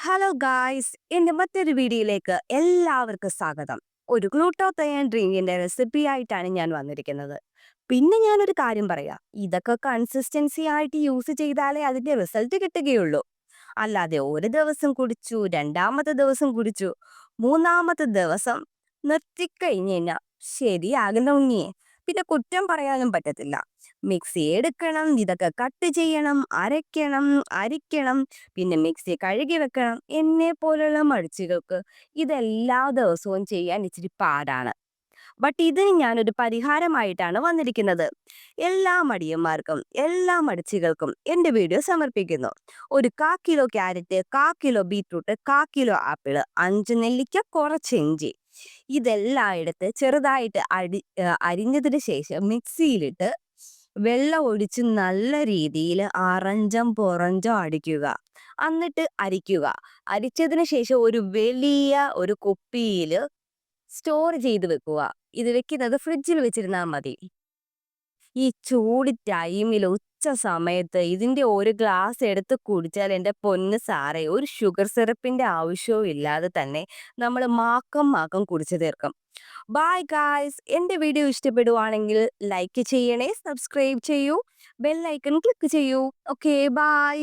Hello guys, എൻ്റെ മറ്റൊരു വീഡിയോയിലേക്ക് എല്ലാവർക്കും സ്വാഗതം. ഒരു ഗ്ലൂട്ടോത്തയൻ ഡ്രിങ്കിന്റെ റെസിപ്പി ആയിട്ടാണ് ഞാൻ വന്നിരിക്കുന്നത്. പിന്നെ ഞാനൊരു കാര്യം പറയാം, ഇതൊക്കെ കൺസിസ്റ്റൻസി ആയിട്ട് യൂസ് ചെയ്താലേ അതിന്റെ റിസൾട്ട് കിട്ടുകയുള്ളൂ. അല്ലാതെ ഒരു ദിവസം കുടിച്ചു, രണ്ടാമത്തെ ദിവസം കുടിച്ചു, മൂന്നാമത്തെ ദിവസം നിർത്തിക്കഴിഞ്ഞ് കഴിഞ്ഞാൽ ശരിയാകുന്ന ഉണ്ണിയെ പിന്നെ കുറ്റം പറയാനും പറ്റത്തില്ല. മിക്സി എടുക്കണം, ഇതൊക്കെ കട്ട് ചെയ്യണം, അരയ്ക്കണം, അരിക്കണം, പിന്നെ മിക്സി കഴുകി വെക്കണം. എന്നെ പോലുള്ള മടിച്ചികൾക്ക് ഇതെല്ലാ ദിവസവും ചെയ്യാൻ ഇച്ചിരി പാടാണ്. ബട്ട് ഇതിന് ഞാനൊരു പരിഹാരമായിട്ടാണ് വന്നിരിക്കുന്നത്. എല്ലാ മടിയന്മാർക്കും എല്ലാ മടിച്ചികൾക്കും എൻ്റെ വീഡിയോ സമർപ്പിക്കുന്നു. ഒരു 1/4 kilo carrot, 1/4 kilo beetroot, 1/4 kilo apple, 5 നെല്ലിക്ക, കുറച്ച് ഇഞ്ചി, ഇതെല്ലാം എടുത്ത് ചെറുതായിട്ട് അരിഞ്ഞതിന് ശേഷം മിക്സിയിലിട്ട് വെള്ളം ഒഴിച്ച് നല്ല രീതിയിൽ അറഞ്ചം പുറഞ്ചം അടിക്കുക. എന്നിട്ട് അരിക്കുക. അരിച്ചതിന് ശേഷം ഒരു വലിയ ഒരു കുപ്പിയിൽ സ്റ്റോർ ചെയ്ത് വെക്കുക. ഇത് വെക്കുന്നത് ഫ്രിഡ്ജിൽ വെച്ചിരുന്നാൽ മതി. ഈ ചൂട് ടൈമിൽ ഉച്ച സമയത്ത് ഇതിന്റെ ഒരു ഗ്ലാസ് എടുത്ത് കുടിച്ചാൽ എൻ്റെ പൊന്ന് സാറേ, ഒരു ഷുഗർ സിറപ്പിന്റെ ആവശ്യവും ഇല്ലാതെ തന്നെ നമ്മൾ മാക്കം മാക്കം കുടിച്ചു തീർക്കും. ബൈ ഗായ്സ്, എൻ്റെ വീഡിയോ ഇഷ്ടപ്പെടുവാണെങ്കിൽ ലൈക്ക് ചെയ്യണേ, സബ്സ്ക്രൈബ് ചെയ്യൂ, ബെൽ ഐക്കൺ ക്ലിക്ക് ചെയ്യൂ. Okay, by.